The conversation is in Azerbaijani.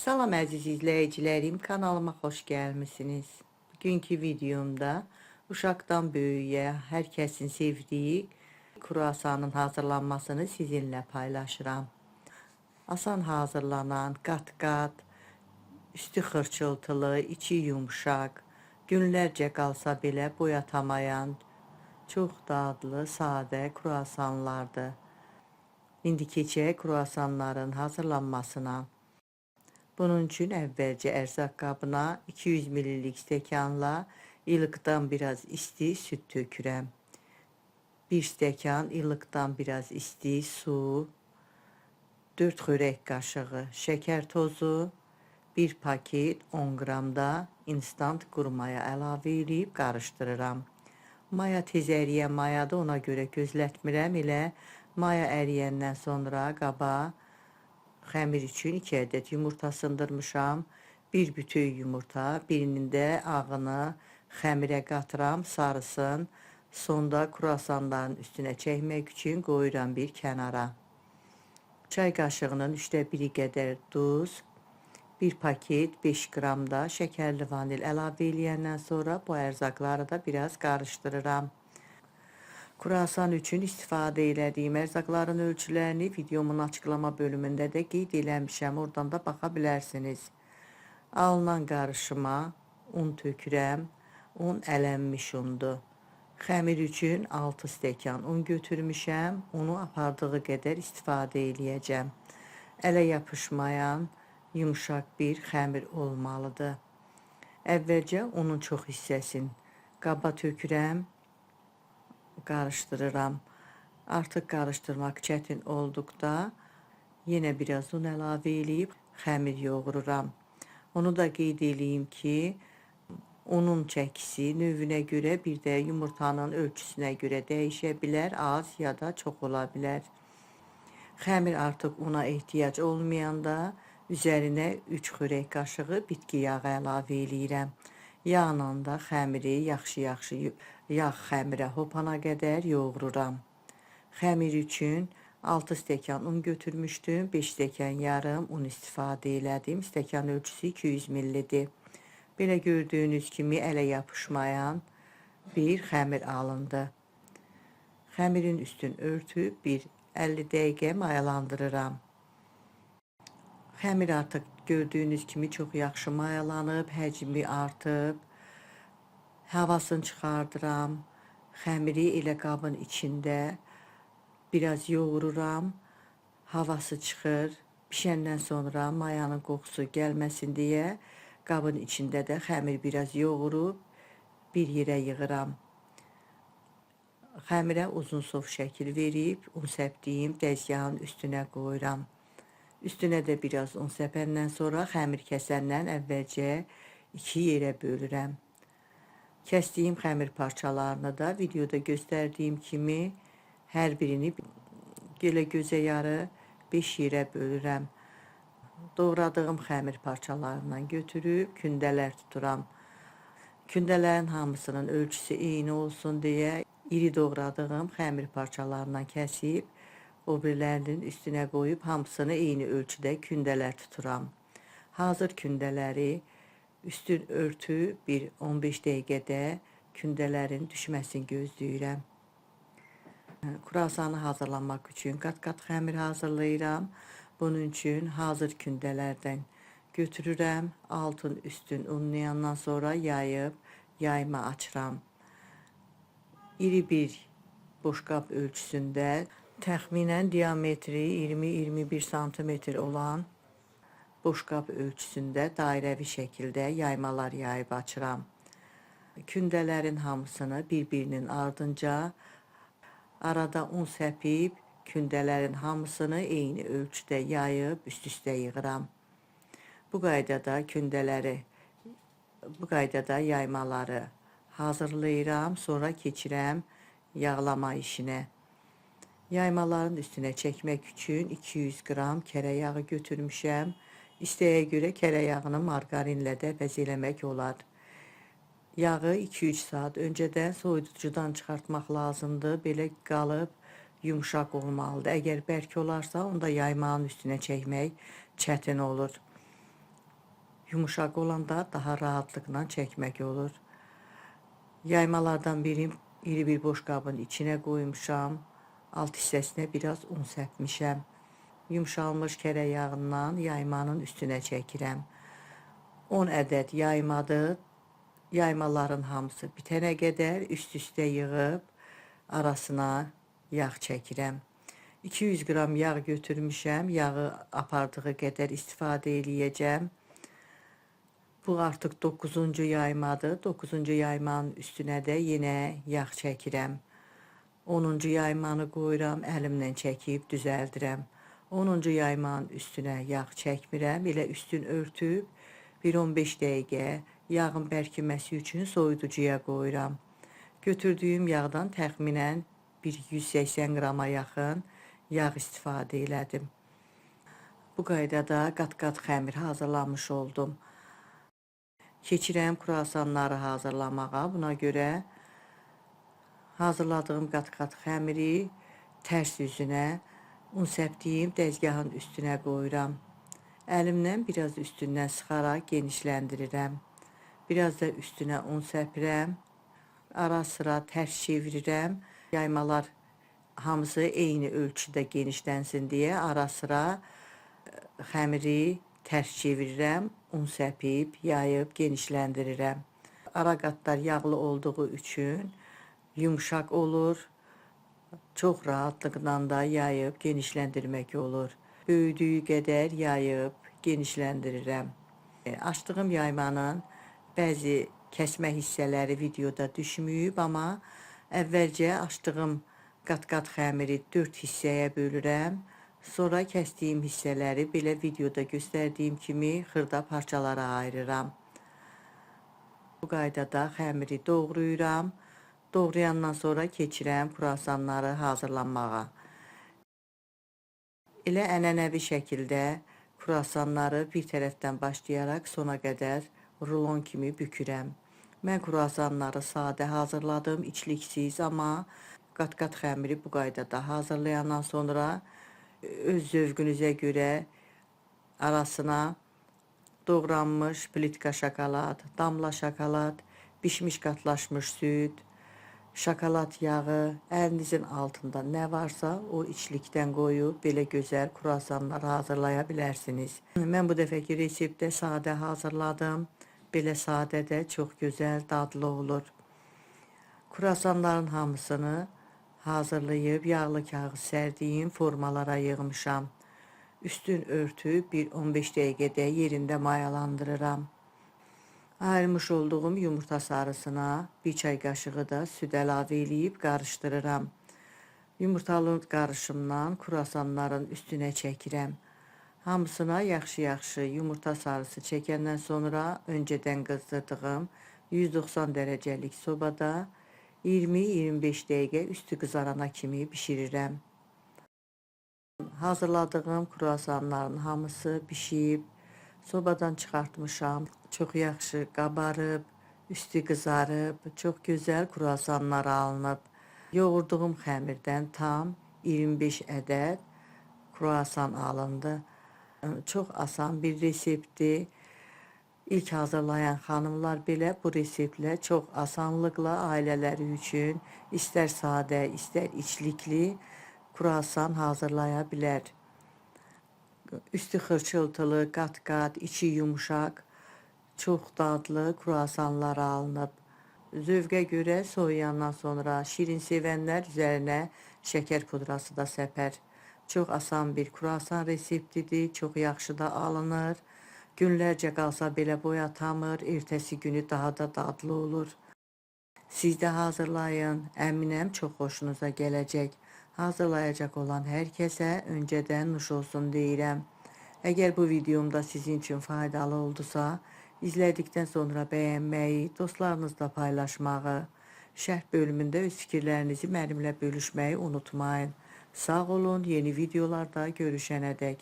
Salam əziz izləyicilərim, kanalıma xoş gəlmisiniz. Bugünkü videomda uşaqdan böyüyə hər kəsin sevdiyi kruasanın hazırlanmasını sizinlə paylaşıram. Asan hazırlanan, qat-qat, üstü xırçıltılı, içi yumuşaq, günlərcə qalsa belə boyatamayan, çox dadlı, sadə kruasanlardır. İndi keçək kruasanların hazırlanmasına. Bunun üçün əvvəlcə ərzaq qabına 200 ml stəkanla ilıqdan biraz isti süd tökürəm. 1 stəkan ilıqdan biraz isti su, 4 xörək qaşığı şəkər tozu, 1 paket 10 qram da instant quru maya əlavə edib qarışdırıram. Maya tez əriyən mayadır, ona görə gözlətmirəm. Elə maya əriyəndən sonra qaba xəmir üçün 2 ədəd yumurta sındırmışam. Bir bütöv yumurta, birinin də ağını xəmirə qatıram, sarısın. Sonda kruasanların üstünə çəkmək üçün qoyuram bir kənara. Çay qaşığının 1/3 qədər duz, 1 paket 5 qram da şəkərli vanil əlavə eləyəndən sonra bu ərzaqları da biraz qarışdırıram. Kruasan üçün istifadə elədiyim ərzaqların ölçülərini videomun açıqlama bölümündə də qeyd eləmişəm. Oradan da baxa bilərsiniz. Alınan qarışıma un tökürəm. Un ələnmiş undur. Xəmir üçün 6 stəkan un götürmüşəm. Unu apardığı qədər istifadə eləyəcəm. Ələ yapışmayan, yumuşaq bir xəmir olmalıdır. Əvvəlcə unun çox hissəsini qaba tökürəm. Qarışdırıram. Artıq qarışdırmaq çətin olduqda yenə biraz un əlavə eləyib xəmir yoğururam. Onu da qeyd eləyim ki, unun çəkisi növünə görə, bir də yumurtanın ölçüsünə görə dəyişə bilər, az ya da çox ola bilər. Xəmir artıq una ehtiyac olmayanda üzərinə 3 xörək qaşığı bitki yağı əlavə eləyirəm. Yağla da xəmiri yaxşı yağ xəmirə hopana qədər yoğururam. Xəmir üçün 6 stəkan un götürmüşdüm, 5 stəkan yarım un istifadə elədim. Stəkan ölçüsü 200 ml-dir. Belə gördüyünüz kimi ələ yapışmayan bir xəmir alındı. Xəmirin üstünü örtüb bir 50 dəqiqə mayalandırıram. Xəmir artıq gördüyünüz kimi çox yaxşı mayalanıb, həcmi artıb. Havasını çıxardıram. Xəmiri elə qabın içində biraz yoğururam. Havası çıxır. Bişəndən sonra mayanın qoxusu gəlməsin deyə qabın içində də xəmir biraz yoğurub bir yerə yığıram. Xəmirə uzun sov şəkil verib un səpdiyim dəzgahın üstünə qoyuram. Üstünə də biraz un səpəndən sonra xəmir kəsəndən əvvəlcə 2 yerə bölürəm. Kəsdiyim xəmir parçalarını da videoda göstərdiyim kimi hər birini belə gözə yarı 5 yerə bölürəm. Doğradığım xəmir parçalarından götürüb kündələr tuturam. Kündələrin hamısının ölçüsü eyni olsun deyə iri doğradığım xəmir parçalarından kəsib o birilərinin üstünə qoyub hamısını eyni ölçüdə kündələr tuturam. Hazır kündələri üstün örtü bir 15 dəqiqədə kündələrin düşməsini gözləyirəm. Kruasanı hazırlamaq üçün qat-qat xəmir hazırlayıram. Bunun üçün hazır kündələrdən götürürəm. Altın üstün unlayandan sonra yayıb yayma açıram. İri bir boşqab ölçüsündə təxminən diametri 20-21 sm olan boşqab ölçüsündə dairəvi şəkildə yaymalar yayıb açıram. Kündələrin hamısını bir-birinin ardınca arada un səpib kündələrin hamısını eyni ölçüdə yayıb üst-üstə yığıram. Bu qaydada yaymaları hazırlayıram, sonra keçirəm yağlama işinə. Yaymaların üstünə çəkmək üçün 200 qram kərə yağı götürmüşəm. İstəyə görə kərə yağını margarinlə də əvəz eləmək olar. Yağı 2-3 saat öncədən soyuducudan çıxartmaq lazımdır. Belə qalıb yumuşaq olmalıdır. Əgər bərk olarsa, onda yaymağın üstünə çəkmək çətin olur. Yumuşaq olanda daha rahatlıkla çəkmək olur. Yaymalardan biri iri bir boş qabın içinə qoymuşam. Alt hissəsinə biraz un səpmişəm. Yumşalmış kərə yağından yaymanın üstünə çəkirəm. 10 ədəd yaymadır. Yaymaların hamısı bitənə qədər üst-üstə yığıb arasına yağ çəkirəm. 200 qram yağ götürmüşəm. Yağı apardığı qədər istifadə eləyəcəm. Bu artıq 9-cu yaymadır. 9-cu yaymanın üstünə də yenə yağ çəkirəm. 10-cu yaymanı qoyuram, əlimlə çəkib düzəldirəm. 10-cu yaymanın üstünə yağ çəkmirəm. Elə üstün örtüb bir 15 dəqiqə yağın bərkiməsi üçün soyuducuya qoyuram. Götürdüyüm yağdan təxminən bir 180 qrama yaxın yağ istifadə elədim. Bu qaydada qat-qat xəmir hazırlamış oldum. Keçirəm kruasanları hazırlamağa. Buna görə hazırladığım qat-qat xəmiri tərs üzünə un səpdiyim dəzgahın üstünə qoyuram. Əlimlə biraz üstündən sıxaraq genişləndirirəm. Biraz da üstünə un səpirəm. Ara sıra tərs çevirirəm. Yaymalar hamısı eyni ölçüdə genişlənsin deyə ara sıra xəmiri tərs çevirirəm. Un səpib, yayıb, genişləndirirəm. Ara qatlar yağlı olduğu üçün yumuşaq olur. Çox rahatlıqla da yayıb, genişləndirmək olur. Böyüdüyü qədər yayıb, genişləndirirəm. Açdığım yaymanın bəzi kəsmə hissələri videoda düşməyib, amma əvvəlcə açdığım qat-qat xəmiri 4 hissəyə bölürəm. Sonra kəsdiyim hissələri belə videoda göstərdiyim kimi xırda parçalara ayırıram. Bu qaydada xəmiri doğrayıram. Doğrayandan sonra keçirəm kruasanları hazırlanmağa. Elə ənənəvi şəkildə kruasanları bir tərəfdən başlayaraq sona qədər rulon kimi bükürəm. Mən kruasanları sadə hazırladım, içliksiz, amma qat-qat xəmiri bu qaydada hazırlayandan sonra öz zövqünüzə görə arasına doğranmış plitka şokolad, damla şokolad, bişmiş qatlaşmış süd, şokolad yağı, əlinizin altında nə varsa o içlikdən qoyub belə gözəl kruasanlar hazırlaya bilərsiniz. Mən bu dəfəki reseptdə sadə hazırladım. Belə sadə də çox gözəl, dadlı olur. Kruasanların hamısını hazırlayıb yağlı kağız sərdiyim formalara yığmışam. Üstün örtüb bir 15 dəqiqədə yerində mayalandırıram. Ayırmış olduğum yumurta sarısına bir çay qaşığı da süd əlavə eləyib qarışdırıram. Yumurtalı qarışımdan kruasanların üstünə çəkirəm. Hamısına yaxşı-yaxşı yumurta sarısı çəkəndən sonra öncədən qızdırdığım 190 dərəcəlik sobada 20-25 dəqiqə üstü qızarana kimi bişirirəm. Hazırladığım kruasanların hamısı bişib, sobadan çıxartmışam. Çox yaxşı qabarıb, üstü qızarıb, çox gözəl kruasanlar alınıb. Yoğurduğum xəmirdən tam 25 ədəd kruasan alındı. Çox asan bir reseptdir. İlk hazırlayan xanımlar belə bu reseptlə çox asanlıqla ailələri üçün istər sadə, istər içlikli kruasan hazırlaya bilər. Üstü xırçıltılı, qat-qat, içi yumuşaq, çox dadlı kruasanlar alınıb. Zövqə görə soğuyandan sonra şirin sevənlər üzərinə şəkər pudrası da səpər. Çox asan bir kruasan reseptidir, çox yaxşı da alınır. Günlərcə qalsa belə boyatamır, ertəsi günü daha da dadlı olur. Siz də hazırlayın, əminəm çox xoşunuza gələcək. Hazırlayacaq olan hər kəsə öncədən nuş olsun deyirəm. Əgər bu videomda sizin üçün faydalı oldusa, izlədikdən sonra bəyənməyi, dostlarınızla paylaşmağı, şərh bölümündə öz fikirlərinizi mənimlə bölüşməyi unutmayın. Sağ olun, yeni videolarda görüşənədək.